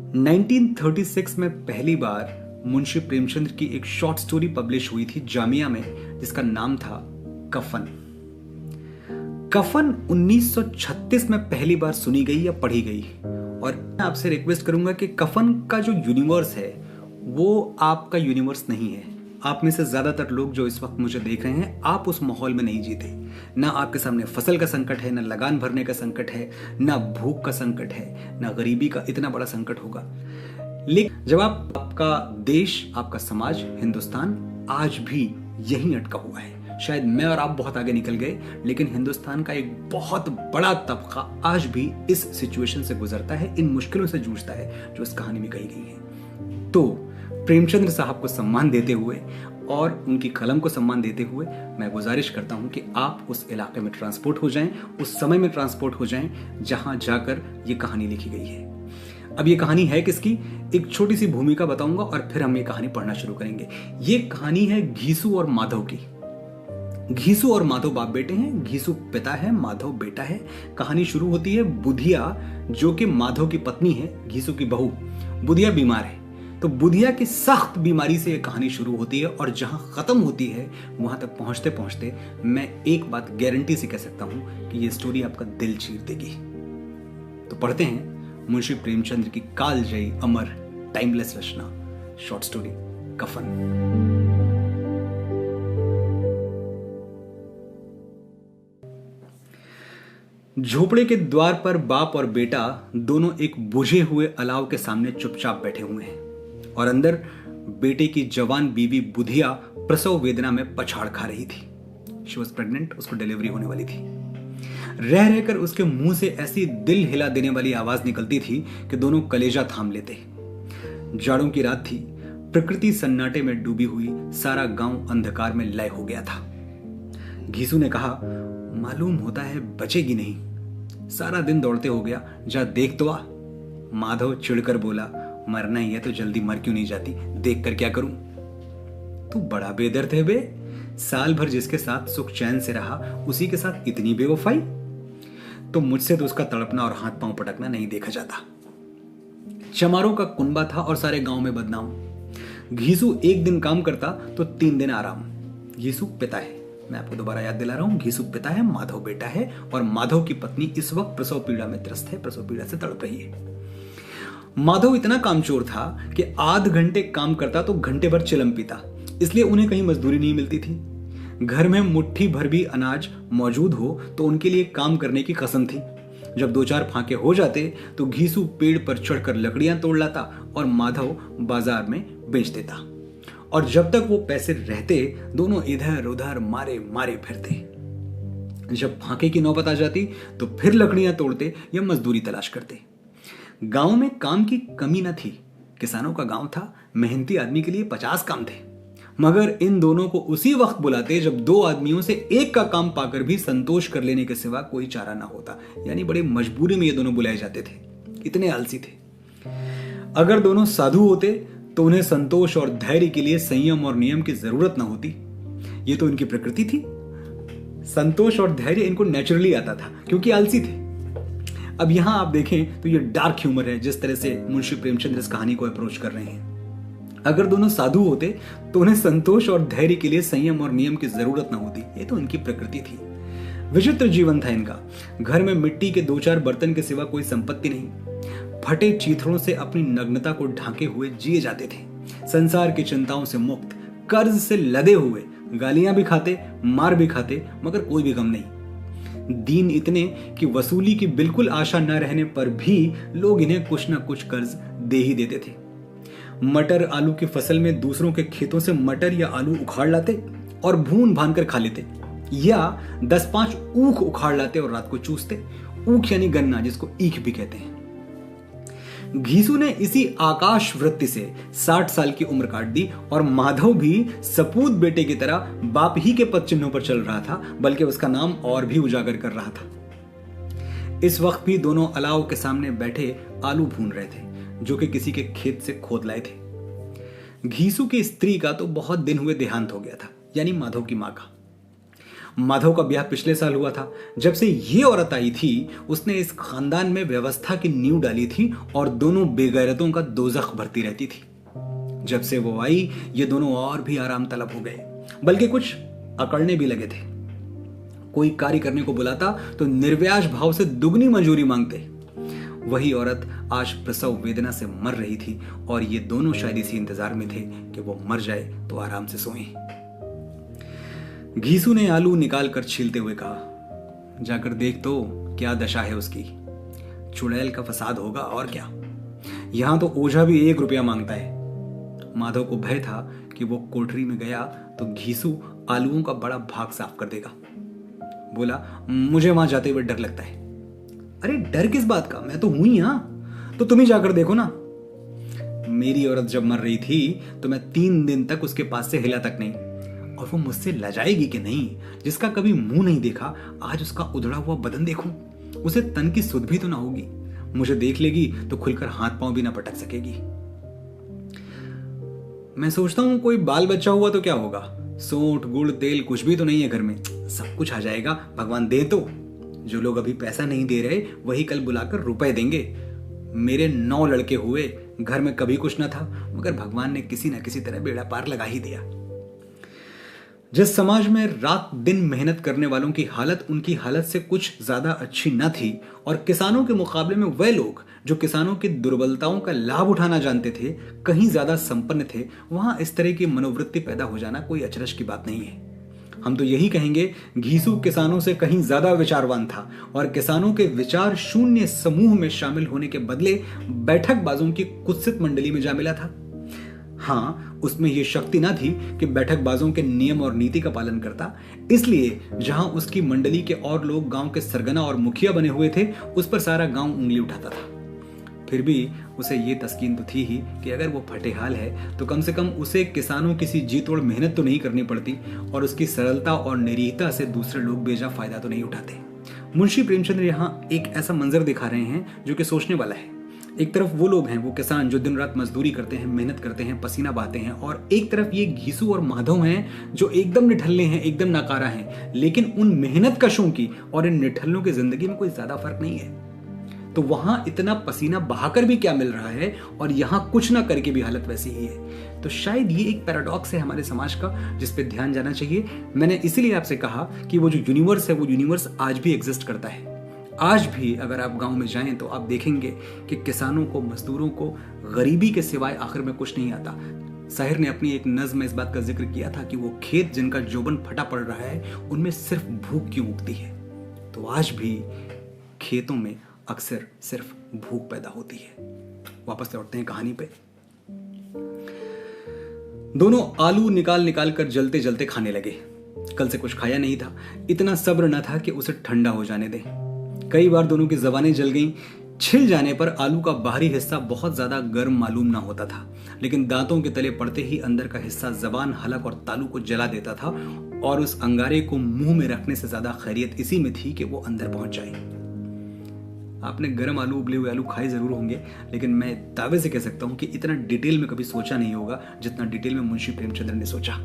1936 में पहली बार मुंशी प्रेमचंद की एक शॉर्ट स्टोरी पब्लिश हुई थी जामिया में, जिसका नाम था कफन। कफन 1936 में पहली बार सुनी गई या पढ़ी गई। और मैं आपसे रिक्वेस्ट करूंगा कि कफन का जो यूनिवर्स है वो आपका यूनिवर्स नहीं है। आप में से ज्यादातर लोग जो इस वक्त मुझे देख रहे हैं, आप उस माहौल में नहीं जीते। ना आपके सामने फसल का संकट है, ना लगान भरने का संकट है, ना भूख का संकट है, ना गरीबी का इतना बड़ा संकट होगा। लेकिन जब आपका देश, आपका समाज, हिंदुस्तान आज भी यहीं अटका हुआ है। शायद मैं और आप बहुत आगे निकल गए, लेकिन हिंदुस्तान का एक बहुत बड़ा तबका आज भी इस सिचुएशन से गुजरता है, इन मुश्किलों से जूझता है जो इस कहानी में कही गई है। तो प्रेमचंद्र साहब को सम्मान देते हुए और उनकी कलम को सम्मान देते हुए मैं गुजारिश करता हूं कि आप उस इलाके में ट्रांसपोर्ट हो जाएं, उस समय में ट्रांसपोर्ट हो जाएं जहां जाकर ये कहानी लिखी गई है। अब ये कहानी है किसकी, एक छोटी सी भूमिका बताऊंगा और फिर हम ये कहानी पढ़ना शुरू करेंगे। ये कहानी है घीसू और माधव की। घीसू और माधव बाप बेटे हैं, घीसू पिता है, माधव बेटा है। कहानी शुरू होती है बुधिया, जो कि माधव की पत्नी है, घीसू की बहू। बुधिया बीमार है, तो बुधिया की सख्त बीमारी से यह कहानी शुरू होती है और जहां खत्म होती है वहां तक पहुंचते पहुंचते मैं एक बात गारंटी से कह सकता हूं कि यह स्टोरी आपका दिल चीर देगी। तो पढ़ते हैं मुंशी प्रेमचंद्र की कालजयी अमर टाइमलेस रचना शॉर्ट स्टोरी कफन। झोपड़े के द्वार पर बाप और बेटा दोनों एक बुझे हुए अलाव के सामने चुपचाप बैठे हुए हैं और अंदर बेटे की जवान बीवी बुधिया प्रसव वेदना में पछाड़ खा रही थी। शी वॉज प्रेग्नेंट, उसको डिलीवरी होने वाली थी। रह रहकर उसके मुंह से ऐसी दिल हिला देने वाली आवाज निकलती थी कि दोनों कलेजा थाम लेते। जाड़ों की रात थी, प्रकृति सन्नाटे में डूबी हुई, सारा गांव अंधकार में लय हो गया था। घीसू ने कहा, मालूम होता है बचेगी नहीं, सारा दिन दौड़ते हो गया, जा देख तो आ। माधव चिढ़कर बोला, मरना ही है तो जल्दी मर क्यों नहीं जाती, देख कर क्या करूं। तू बड़ा बेदर्द है बे, साल भर जिसके साथ सुख चैन से रहा उसी के साथ इतनी बेवफाई। तो मुझसे तो उसका तड़पना और हाथ पांव पटकना नहीं देखा जाता। चमारों का कुनबा था और सारे गांव में बदनाम। घीसू एक दिन काम करता तो 3 दिन आराम। घीसू पिता है, मैं आपको दोबारा याद दिला रहा हूं, घीसू पिता है, माधव बेटा है और माधव की पत्नी इस वक्त प्रसव पीड़ा में त्रस्त है, प्रसव पीड़ा से तड़प रही है। माधव इतना कामचोर था कि आध घंटे काम करता तो घंटे भर चिलम पीता, इसलिए उन्हें कहीं मजदूरी नहीं मिलती थी। घर में मुट्ठी भर भी अनाज मौजूद हो तो उनके लिए काम करने की कसम थी। जब 2-4 फांके हो जाते तो घीसू पेड़ पर चढ़कर लकड़ियां तोड़ लाता और माधव बाजार में बेच देता। और जब तक वो पैसे रहते दोनों इधर उधर मारे मारे फिरते। जब फांके की नौबत आ जाती तो फिर लकड़ियां तोड़ते या मजदूरी तलाश करते। गांव में काम की कमी न थी, किसानों का गांव था, मेहनती आदमी के लिए 50 काम थे। मगर इन दोनों को उसी वक्त बुलाते जब 2 आदमियों से एक का काम पाकर भी संतोष कर लेने के सिवा कोई चारा ना होता। यानी बड़े मजबूरी में ये दोनों बुलाए जाते थे, इतने आलसी थे। अगर दोनों साधु होते तो उन्हें संतोष और धैर्य के लिए संयम और नियम की जरूरत ना होती। ये तो इनकी प्रकृति थी। संतोष और धैर्य इनको नेचुरली आता था क्योंकि आलसी थे। अब यहां आप देखें तो ये डार्क ह्यूमर है जिस तरह से मुंशी प्रेमचंद्र इस कहानी को अप्रोच कर रहे हैं। अगर दोनों साधु होते तो उन्हें संतोष और धैर्य के लिए संयम और नियम की जरूरत न होती। ये तो इनकी प्रकृति थी। विचित्र जीवन था इनका। घर में मिट्टी के 2-4 बर्तन के सिवा कोई संपत्ति नहीं। फटे चीथड़ों से अपनी नग्नता को ढांके हुए जिए जाते थे। संसार की चिंताओं से मुक्त, कर्ज से लदे हुए, गालियां भी खाते, मार भी खाते, मगर कोई भी गम नहीं। दीन इतने कि वसूली की बिल्कुल आशा न रहने पर भी लोग इन्हें कुछ न कुछ कर्ज दे ही देते थे। मटर आलू की फसल में दूसरों के खेतों से मटर या आलू उखाड़ लाते और भून भान कर खा लेते, या 10-5 ऊख उखाड़ लाते और रात को चूसते। ऊख यानी गन्ना, जिसको ईख भी कहते हैं। घीसू ने इसी आकाश वृत्ति से 60 साल की उम्र काट दी और माधव भी सपूत बेटे की तरह बाप ही के पद चिन्हों पर चल रहा था, बल्कि उसका नाम और भी उजागर कर रहा था। इस वक्त भी दोनों अलाव के सामने बैठे आलू भून रहे थे, जो कि किसी के खेत से खोद लाए थे। घीसू की स्त्री का तो बहुत दिन हुए देहांत हो गया था, यानी माधव की मां का। माधव का ब्याह पिछले साल हुआ था। जब से ये औरत आई थी उसने इस खानदान में व्यवस्था की नींव डाली थी और दोनों बेगैरतों का दोजख भरती रहती थी। जब से वो आई ये दोनों और भी आराम तलब हो गए, बल्कि कुछ अकड़ने भी लगे थे। कोई कार्य करने को बुलाता तो निर्व्याज भाव से दुगनी मंजूरी मांगते। वही औरत आज प्रसव वेदना से मर रही थी और ये दोनों शायद इसी इंतजार में थे कि वो मर जाए तो आराम से सोएं। घीसू ने आलू निकाल कर छीलते हुए कहा, जाकर देख तो क्या दशा है उसकी। चुड़ैल का फसाद होगा और क्या। यहां तो ओझा भी 1 रुपया मांगता है। माधव को भय था कि वो कोठरी में गया तो घीसू आलूओं का बड़ा भाग साफ कर देगा। बोला, मुझे वहां जाते हुए डर लगता है। अरे डर किस बात का, मैं तो हूं ही यहां, तो तुम ही जाकर देखो ना। मेरी औरत जब मर रही थी तो मैं 3 दिन तक उसके पास से हिला तक नहीं, और वो मुझसे लजाएगी कि नहीं। जिसका कभी मुंह नहीं देखा आज उसका उधड़ा हुआ बदन देखूं, उसे तन की सुध भी तो ना होगी। मुझे देख लेगी तो खुलकर हाथ पांव भी ना पटक सकेगी। मैं सोचता हूं कोई बाल बच्चा हुआ तो क्या होगा, सोंठ गुड़ तेल कुछ भी तो नहीं है घर में, सब कुछ आ जाएगा, भगवान दे तो। जो लोग अभी पैसा नहीं दे रहे वही कल बुलाकर रुपए देंगे। मेरे 9 लड़के हुए, घर में कभी कुछ न था, मगर भगवान ने किसी न किसी तरह बेड़ा पार लगा ही दिया। जिस समाज में रात दिन मेहनत करने वालों की हालत उनकी हालत से कुछ ज्यादा अच्छी न थी, और किसानों के मुकाबले में वह लोग जो किसानों की दुर्बलताओं का लाभ उठाना जानते थे कहीं ज्यादा संपन्न थे, वहां इस तरह की मनोवृत्ति पैदा हो जाना कोई अचरज की बात नहीं है। हम तो यही कहेंगे, घीसू किसानों से कहीं ज्यादा विचारवान था और किसानों के विचार शून्य समूह में शामिल होने के बदले बैठकबाजों की कुत्सित मंडली में जा मिला था। हाँ, उसमें यह शक्ति ना थी कि बैठकबाजों के नियम और नीति का पालन करता, इसलिए जहां उसकी मंडली के और लोग गांव के सरगना और मुखिया बने हुए थे उस पर सारा गांव उंगली उठाता था। फिर भी उसे ये तस्कीन तो थी ही कि अगर वो फटेहाल है तो कम से कम उसे किसानों किसी जी तोड़ मेहनत तो नहीं करनी पड़ती, और उसकी सरलता और निरीहता से दूसरे लोग बेजा फायदा तो नहीं उठाते। मुंशी प्रेमचंद्र यहाँ एक ऐसा मंजर दिखा रहे हैं जो कि सोचने वाला है। एक तरफ वो लोग हैं, वो किसान जो दिन रात मजदूरी करते हैं, मेहनत करते हैं, पसीना बहाते हैं, और एक तरफ ये घीसू और माधव हैं जो एकदम निठल्ले हैं, एकदम नाकारा हैं, लेकिन उन मेहनत कशों की और इन निठल्लों की जिंदगी में कोई ज्यादा फर्क नहीं है। तो वहां इतना पसीना बहाकर भी क्या मिल रहा है और यहां कुछ ना करके भी हालत वैसी ही है। तो शायद ये एक पैराडॉक्स है हमारे समाज का जिस पे ध्यान जाना चाहिए। मैंने इसीलिए आपसे कहा कि वो जो यूनिवर्स है वो यूनिवर्स आज भी एग्जिस्ट करता है। आज भी अगर आप गांव में जाएं तो आप देखेंगे कि किसानों को, मजदूरों को गरीबी के सिवाय आखिर में कुछ नहीं आता। शाहिर ने अपनी एक नज्म में इस बात का जिक्र किया था कि वो खेत जिनका जोबन फटा पड़ रहा है उनमें सिर्फ भूख क्यों उगती है। तो आज भी खेतों में अक्सर सिर्फ भूख पैदा होती है। वापस लौटते हैं कहानी पे। दोनों आलू निकाल निकाल कर जलते जलते खाने लगे। कल से कुछ खाया नहीं था, इतना सब्र न था कि उसे ठंडा हो जाने दें। कई बार दोनों की जबानें जल गईं। छिल जाने पर आलू का बाहरी हिस्सा बहुत ज्यादा गर्म मालूम ना होता था, लेकिन दांतों के तले पड़ते ही अंदर का हिस्सा जबान, हलक और तालू को जला देता था, और उस अंगारे को मुंह में रखने से ज्यादा खैरियत इसी में थी कि वो अंदर पहुंच जाए। आपने गर्म आलू, उबले हुए आलू खाए जरूर होंगे, लेकिन मैं दावे से कह सकता हूं कि इतना डिटेल में कभी सोचा नहीं होगा जितना डिटेल में मुंशी प्रेमचंद्र ने सोचा।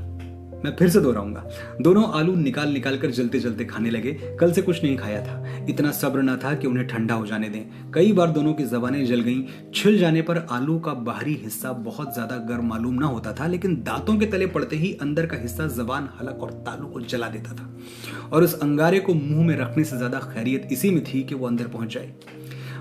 मैं फिर से दोहराऊंगा, दोनों आलू निकाल निकाल कर जलते जलते खाने लगे। कल से कुछ नहीं खाया था, इतना सब्र ना था कि उन्हें ठंडा हो जाने दें। कई बार दोनों की जबानें जल गईं। छिल जाने पर आलू का बाहरी हिस्सा बहुत ज्यादा गर्म मालूम ना होता था, लेकिन दांतों के तले पड़ते ही अंदर का हिस्सा जबान, हलक और तालू को जला देता था, और उस अंगारे को मुंह में रखने से ज्यादा खैरियत इसी में थी कि वो अंदर पहुंच जाए।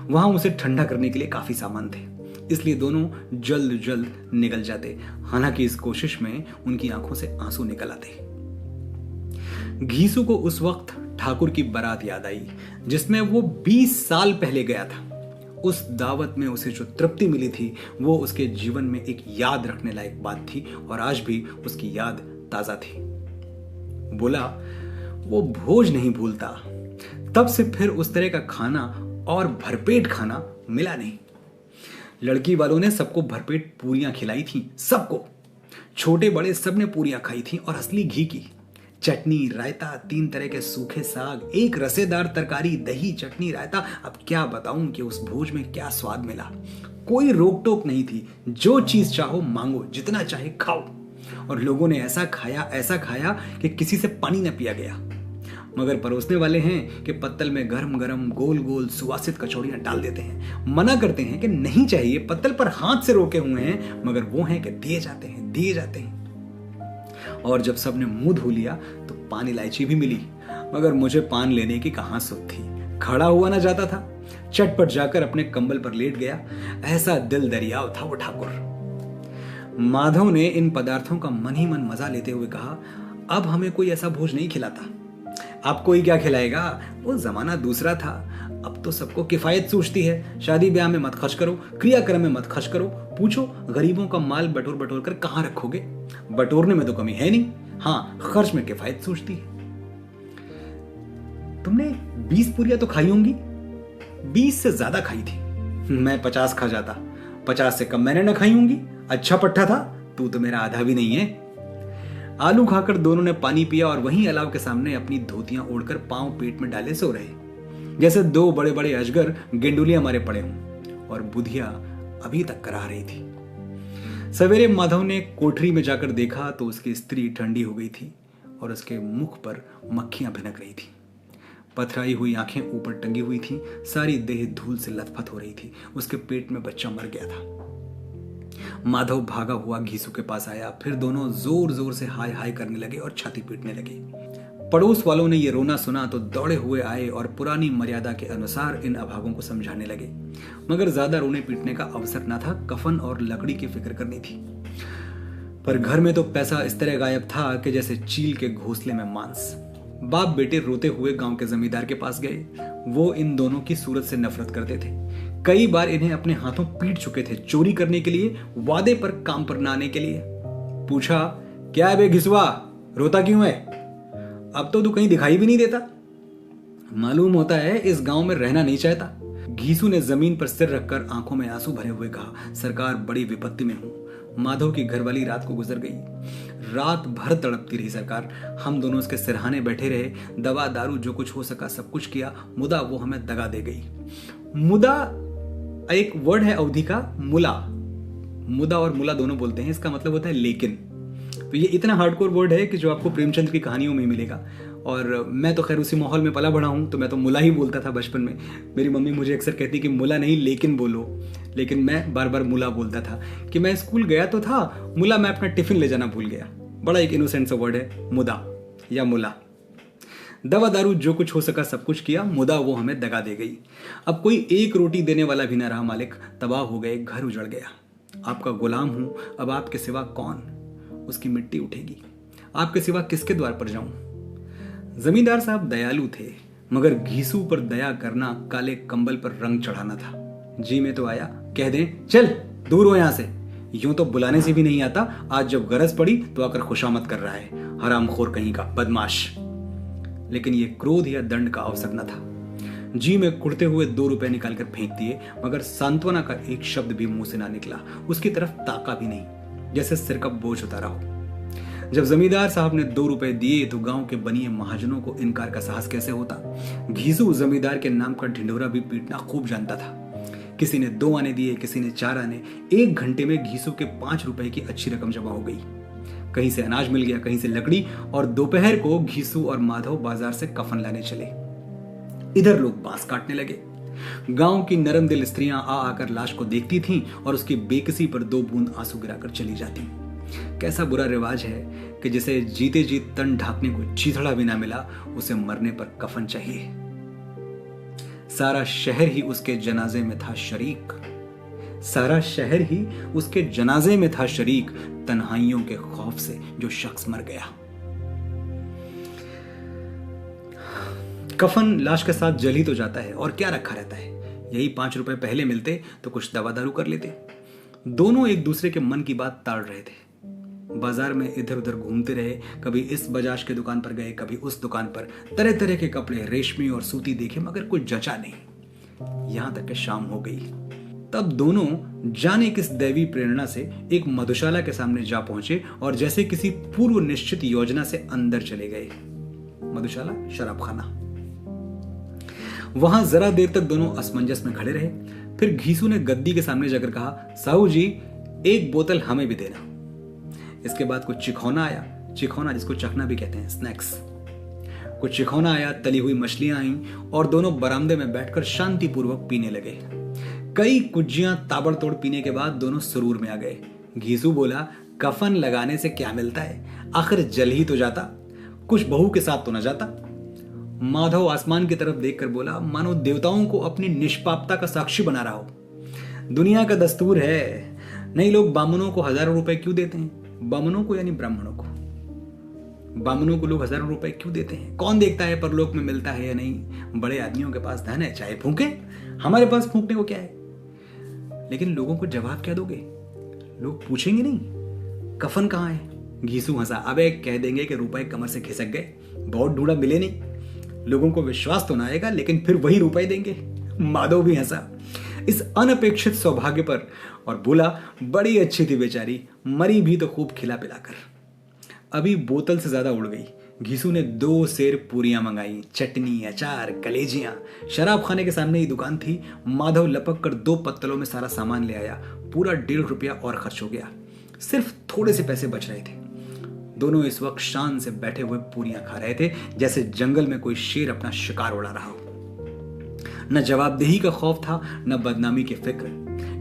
वहां उसे ठंडा करने के लिए काफी सामान थे, इसलिए दोनों जल्द जल्द निकल जाते। हालांकि इस कोशिश में उनकी आंखों से आंसू निकल आते। घीसू को उस वक्त ठाकुर की बारात याद आई जिसमें वो 20 साल पहले गया था। उस दावत में उसे जो तृप्ति मिली थी वो उसके जीवन में एक याद रखने लायक बात थी, और आज भी उसकी याद ताजा थी। बोला, वो भोज नहीं भूलता। तब से फिर उस तरह का खाना और भरपेट खाना मिला नहीं। लड़की वालों ने सबको भरपेट पूरियां खिलाई थी, सबको, छोटे बड़े सबने पूरियां खाई थी, और असली घी की। चटनी, रायता, 3 तरह के सूखे साग, एक रसेदार तरकारी, दही, चटनी, रायता। अब क्या बताऊं कि उस भोज में क्या स्वाद मिला। कोई रोक टोक नहीं थी, जो चीज चाहो मांगो, जितना चाहे खाओ। और लोगों ने ऐसा खाया कि किसी से पानी न पिया गया। मगर परोसने वाले हैं कि पत्तल में गरम गरम गोल गोल सुवासित कचौड़ियां डाल देते हैं। मना करते हैं कि नहीं चाहिए, पत्तल पर हाथ से रोके हुए हैं, मगर वो हैं कि दिए जाते हैं, दिए जाते हैं। और जब सबने मुंह धो लिया तो पान इलायची भी मिली, मगर मुझे पान लेने की कहां सुध थी। खड़ा हुआ ना जाता था। चटपट जाकर अपने कंबल पर लेट गया। ऐसा दिल दरियाव था वो ठाकुर। माधव ने इन पदार्थों का मन ही मन मजा लेते हुए कहा, अब हमें कोई ऐसा भोज नहीं खिलाता। आपको ही क्या खिलाएगा, वो जमाना दूसरा था। अब तो सबको किफायत सूझती है। शादी ब्याह में मत खर्च करो, क्रियाक्रम में मत खर्च करो। पूछो गरीबों का माल बटोर बटोर कर कहां रखोगे। बटोरने में तो कमी है नहीं, हाँ खर्च में किफायत सूझती है। तुमने 20 पूरियां तो खाई होंगी? 20 से ज्यादा खाई थी। मैं 50 खा जाता। 50 से कम मैंने न खाई होंगी। अच्छा पट्टा था, तू तो मेरा आधा भी नहीं है। आलू खाकर दोनों ने पानी पिया और वहीं अलाव के सामने अपनी धोतियां ओढ़कर पांव पेट में डाले सो रहे, जैसे दो बड़े बड़े अजगर गेंडुलियां मारे पड़े हों। और बुधिया अभी तक करा रही थी। सवेरे माधव ने कोठरी में जाकर देखा तो उसकी स्त्री ठंडी हो गई थी और उसके मुख पर मक्खियां भिनक रही थी। पथराई हुई आंखें ऊपर टंगी हुई थी। सारी देह धूल से लथपथ हो रही थी। उसके पेट में बच्चा मर गया था। माधव भागा हुआ घीसू के पास आया। फिर दोनों जोर जोर से हाय हाय करने लगे और छाती पीटने लगे। पड़ोस वालों ने ये रोना सुना तो दौड़े हुए आए और पुरानी मर्यादा के अनुसार इन अभागों को समझाने लगे, मगर ज्यादा रोने पीटने का अवसर न था। कफन और लकड़ी की फिक्र करनी थी। पर घर में तो पैसा इस तरह गायब था कि जैसे चील के घोंसले में मांस। बाप बेटे रोते हुए गांव के जमींदार के पास गए। वो इन दोनों की सूरत से नफरत करते थे। कई बार इन्हें अपने हाथों पीट चुके थे, चोरी करने के लिए, वादे पर काम पर न आने के लिए। पूछा, क्या है बे घिसवा, रोता क्यों है? अब तो तू कहीं दिखाई भी नहीं देता। मालूम होता है इस गांव में रहना नहीं चाहता। घीसू ने जमीन पर सिर रखकर आंखों में आंसू भरे हुए कहा, सरकार बड़ी विपत्ति में हूं। माधव की घरवाली रात को गुजर गई। रात भर तड़पती रही सरकार। हम दोनों उसके सिरहाने बैठे रहे, दवा दारू जो कुछ हो सका सब कुछ किया, मुदा वो हमें दगा दे गई। मुदा एक वर्ड है अवधि का, मुला। मुदा और मुला दोनों बोलते हैं, इसका मतलब होता है लेकिन। तो ये इतना हार्डकोर वर्ड है कि जो आपको प्रेमचंद की कहानियों में मिलेगा। और मैं तो खैर उसी माहौल में पला बढ़ा हूं, तो मैं तो मुला ही बोलता था बचपन में। मेरी मम्मी मुझे अक्सर कहती कि मुला नहीं लेकिन बोलो, लेकिन मैं बार बार मुला बोलता था। कि मैं स्कूल गया तो था, मुला मैं अपना टिफिन ले जाना भूल गया। बड़ा एक इनोसेंट सा वर्ड है मुदा या मुला। दवा दारू जो कुछ हो सका सब कुछ किया, मुदा वो हमें दगा दे गई। अब कोई एक रोटी देने वाला भी ना रहा मालिक। तबाह हो गए, घर उजड़ गया। आपका गुलाम हूं, अब आपके सिवा कौन? उसकी मिट्टी उठेगी। आपके सिवा किसके द्वार पर जाऊं? जमींदार साहब दयालु थे, मगर घीसू पर दया करना काले कंबल पर रंग चढ़ाना था। जी में तो आया, कह दें चल दूर हो यहां से। यूं तो बुलाने से भी नहीं आता, आज जब गरज पड़ी तो आकर खुशामद कर रहा है, हरामखोर कहीं का बदमाश। लेकिन ये क्रोध या दंड का अवसर न था। जी में कुड़ते हुए 2 रुपए निकालकर फेंक दिए, मगर सांत्वना का एक शब्द भी मुंह से ना निकला। उसकी तरफ ताका भी नहीं, जैसे सिर का बोझ उतारा हो। जब जमींदार साहब ने 2 रुपए दिए तो गांव के बनिए महाजनों को इनकार का साहस कैसे होता। घीसू जमींदार के नाम का ढिंढोरा भी पीटना खूब जानता था। किसी ने 2 आने दिए, किसी ने 4 आने। 1 घंटे में घीसू के 5 रुपए की अच्छी रकम जमा हो गई। कहीं से अनाज मिल गया, कहीं से लकड़ी, और दोपहर को घीसू और माधव बाजार से कफन लाने चले। इधर लोग बांस काटने लगे। गांव की नरम दिल स्त्रियां आ आकर लाश को देखती थीं और उसकी बेकसी पर 2 बूंद आंसू गिराकर चली जाती। कैसा बुरा रिवाज है कि जिसे जीते जी तन ढांकने को चीथड़ा भी ना मिला, उसे मरने पर कफन चाहिए। सारा शहर ही उसके जनाजे में था शरीक। सारा शहर ही उसके जनाजे में था शरीक, तन्हाइयों के खौफ से जो शख्स मर गया। कफन लाश के साथ जल ही तो जाता है, और क्या रखा रहता है। यही 5 रुपए पहले मिलते तो कुछ दवा दारू कर लेते। दोनों एक दूसरे के मन की बात ताड़ रहे थे। बाजार में इधर उधर घूमते रहे। कभी इस बजाज के दुकान पर गए, कभी उस दुकान पर। तरह तरह के कपड़े, रेशमी और सूती देखे, मगर कुछ जचा नहीं। यहां तक कि शाम हो गई। तब दोनों जाने किस दैवी प्रेरणा से एक मधुशाला के सामने जा पहुंचे और जैसे किसी पूर्व निश्चित योजना से अंदर चले गए। मधुशाला शराबखाना। वहां जरा देर तक दोनों असमंजस में खड़े रहे। फिर घीसू ने गद्दी के सामने जाकर कहा, साहू जी 1 बोतल हमें भी देना। इसके बाद कुछ चिखौना आया। चिखौना जिसको चखना भी कहते हैं, स्नैक्स। कुछ चिखौना आया, तली हुई मछलियां आईं और दोनों बरामदे में बैठकर शांतिपूर्वक पीने लगे। कई कुज्जियां ताबड़तोड़ पीने के बाद दोनों सुरूर में आ गए। घीसू बोला, कफन लगाने से क्या मिलता है, आखिर जल ही तो जाता, कुछ बहू के साथ तो न जाता। माधव आसमान की तरफ देखकर बोला, मानो देवताओं को अपनी निष्पापता का साक्षी बना रहा हो। दुनिया का दस्तूर है, नहीं लोग बामनों को हजारों रुपए क्यों देते हैं? बामनों को यानी ब्राह्मणों को। बामनों को लोग हजारों रुपए क्यों देते हैं? कौन देखता है परलोक में मिलता है या नहीं? बड़े आदमियों के पास धन है, चाहे फूके, हमारे पास फूकने को क्या है? लेकिन लोगों को जवाब क्या दोगे? लोग पूछेंगे नहीं कफन कहाँ है? घीसू हंसा, अबे कह देंगे कि रुपए कमर से खिसक गए, बहुत ढूंढा मिले नहीं। लोगों को विश्वास तो ना आएगा, लेकिन फिर वही रुपए देंगे। माधव भी हंसा इस अनपेक्षित सौभाग्य पर और बोला, बड़ी अच्छी थी बेचारी, मरी भी तो खूब खिला पिलाकर। अभी बोतल से ज्यादा उड़ गई। घीसू ने 2 सेर पूरियां मंगाई, चटनी, अचार, कलेजियां। शराब खाने के सामने ही दुकान थी। माधव लपक कर 2 पत्तलों में सारा सामान ले आया। पूरा 1.5 रुपया और खर्च हो गया। सिर्फ थोड़े से पैसे बच रहे थे। दोनों इस वक्त शान से बैठे हुए पूरियां खा रहे थे, जैसे जंगल में कोई शेर अपना शिकार उड़ा रहा हो। न जवाबदेही का खौफ था, न बदनामी की फिक्र।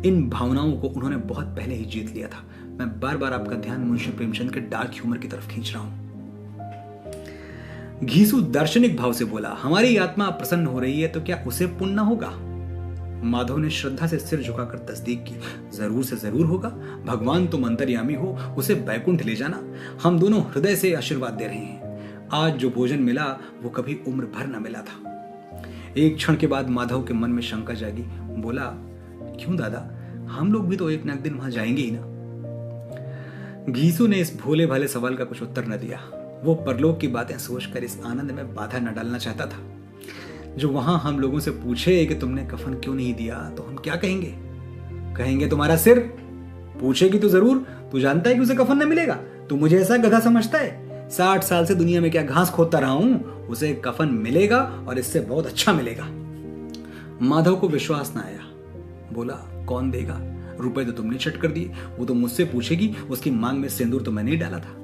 इन भावनाओं को उन्होंने बहुत पहले ही जीत लिया था। मैं बार बार आपका ध्यान मुंशी प्रेमचंद के डार्क ह्यूमर की तरफ खींच रहा हूं। घीसू दार्शनिक भाव से बोला, हमारी आत्मा प्रसन्न हो रही है तो क्या उसे पुण्य होगा? माधव ने श्रद्धा से सिर झुकाकर तस्दीक की, जरूर से जरूर होगा। भगवान तुम अंतर्यामी हो, उसे बैकुंठ ले जाना। हम दोनों हृदय से आशीर्वाद दे रहे हैं। आज जो भोजन मिला वो कभी उम्र भर न मिला था। एक क्षण के बाद माधव के मन में शंका जागी। बोला, क्यों दादा, हम लोग भी तो एक न एक दिन वहां जाएंगे ही ना। घीसू ने इस भोले भाले सवाल का कुछ उत्तर न दिया। वो परलोक की बातें सोचकर इस आनंद में बाधा न डालना चाहता था। जो वहां हम लोगों से पूछे कि तुमने कफन क्यों नहीं दिया, तो हम क्या कहेंगे? कहेंगे तुम्हारा सिर। पूछेगी तो जरूर, तू जानता है कि उसे कफन न मिलेगा? तू मुझे ऐसा गधा समझता है? 60 साल से दुनिया में क्या घास खोदता रहा हूं, उसे कफन मिलेगा और इससे बहुत अच्छा मिलेगा। माधव को विश्वास न आया। बोला, कौन देगा? रुपए तो तुमने चट कर दिए, वो तो मुझसे पूछेगी, उसकी मांग में सिंदूर तो मैंने ही डाला था।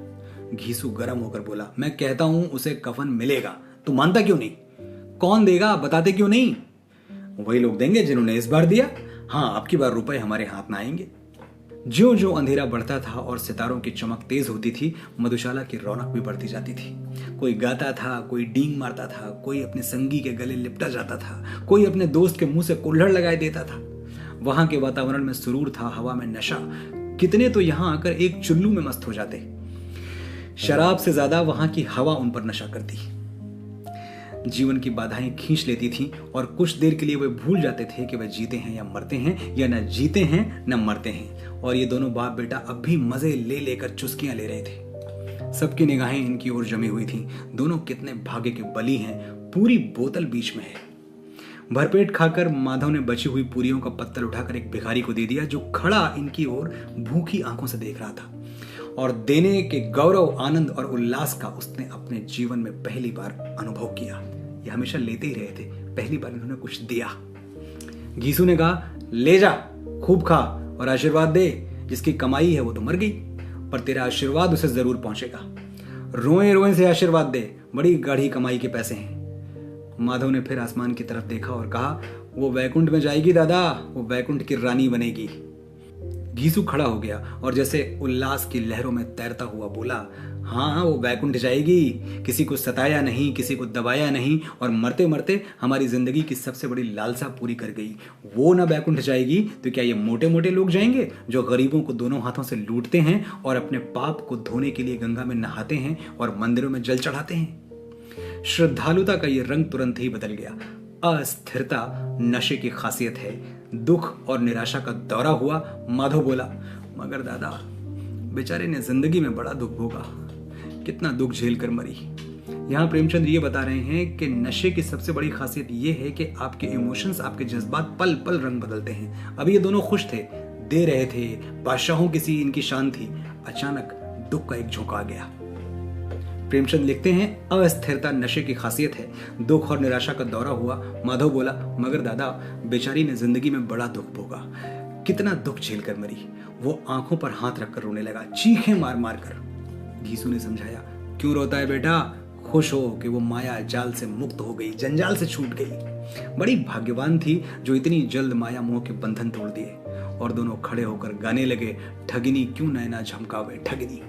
घीसू गर्म होकर बोला, मैं कहता हूं उसे कफन मिलेगा, तू मानता क्यों नहीं? कौन देगा, बताते क्यों नहीं? वही लोग देंगे जिन्होंने इस बार दिया। हाँ, अब की बार रुपए हमारे हाथ में आएंगे। ज्यों ज्यों अंधेरा बढ़ता था और सितारों की चमक तेज होती थी, मधुशाला की रौनक भी बढ़ती जाती थी। कोई गाता था, कोई डींग मारता था, कोई अपने संगी के गले लिपटा जाता था, कोई अपने दोस्त के मुंह से कुल्हड़ लगाए देता था। वहां के वातावरण में सुरूर था, हवा में नशा। कितने तो यहां आकर एक चुल्लू में मस्त हो जाते। शराब से ज्यादा वहां की हवा उन पर नशा करती। जीवन की बाधाएं खींच लेती थीं और कुछ देर के लिए वे भूल जाते थे कि वे जीते हैं या मरते हैं, या न जीते हैं न मरते हैं। और ये दोनों बाप बेटा अब भी मजे ले लेकर चुस्कियां ले रहे थे। सबकी निगाहें इनकी ओर जमी हुई थीं। दोनों कितने भाग्य के बली हैं। पूरी बोतल बीच में है। भरपेट खाकर माधव ने बची हुई पूरियों का पत्तल उठाकर एक भिखारी को दे दिया, जो खड़ा इनकी ओर भूखी आंखों से देख रहा था। और देने के गौरव, आनंद और उल्लास का उसने अपने जीवन में पहली बार अनुभव किया। ये हमेशा लेते ही रहे थे, पहली बार इन्होंने कुछ दिया। घीसू ने कहा, ले जा, खूब खा और आशीर्वाद दे। जिसकी कमाई है वो तो मर गई, पर तेरा आशीर्वाद उसे जरूर पहुंचेगा। रोए रोए से आशीर्वाद दे, बड़ी गाढ़ी कमाई के पैसे हैं। माधव ने फिर आसमान की तरफ देखा और कहा, वो वैकुंठ में जाएगी दादा, वो वैकुंठ की रानी बनेगी। घीसू खड़ा हो गया और जैसे उल्लास की लहरों में तैरता हुआ बोला, हाँ, वो वैकुंठ जाएगी। किसी को सताया नहीं, किसी को दबाया नहीं, और मरते मरते हमारी जिंदगी की सबसे बड़ी लालसा पूरी कर गई। वो ना वैकुंठ जाएगी तो क्या ये मोटे मोटे लोग जाएंगे, जो गरीबों को दोनों हाथों से लूटते हैं और अपने पाप को धोने के लिए गंगा में नहाते हैं और मंदिरों में जल चढ़ाते हैं? श्रद्धालुता का ये रंग तुरंत ही बदल गया। अस्थिरता नशे की खासियत है। दुख और निराशा का दौरा हुआ। माधव बोला, मगर दादा, बेचारे ने जिंदगी में बड़ा दुख भोगा, कितना दुख झेल कर मरी। यहाँ प्रेमचंद ये बता रहे हैं कि नशे की सबसे बड़ी खासियत ये है कि आपके इमोशंस, आपके जज्बात पल पल रंग बदलते हैं। अभी ये दोनों खुश थे, दे रहे थे, बादशाहों की सी इनकी शान थी। अचानक दुख का एक झोंका आ गया। प्रेमचंद लिखते हैं, अस्थिरता नशे की खासियत है। दुख और निराशा का दौरा हुआ। माधव बोला, मगर दादा, बेचारी ने जिंदगी में बड़ा दुख भोगा, कितना दुख झेल कर मरी। वो आंखों पर हाथ रखकर रोने लगा, चीखें मार मार कर। घीसू ने समझाया, क्यों रोता है बेटा, खुश हो कि वो माया जाल से मुक्त हो गई, जंजाल से छूट गई। बड़ी भाग्यवान थी जो इतनी जल्द माया मोह के बंधन तोड़ दिए। और दोनों खड़े होकर गाने लगे, ठगिनी क्यों नैना झमकावे ठगिनी,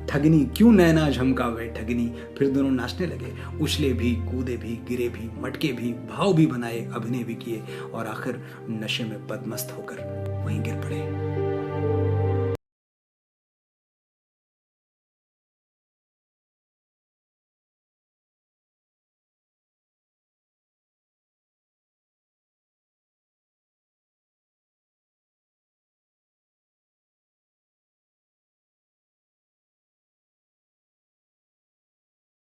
ठगिनी क्यों नैना झमकावे ठगिनी। फिर दोनों नाचने लगे, उछले भी, कूदे भी, गिरे भी, मटके भी, भाव भी बनाए, अभिनय भी किए और आखिर नशे में पदमस्त होकर वहीं गिर पड़े।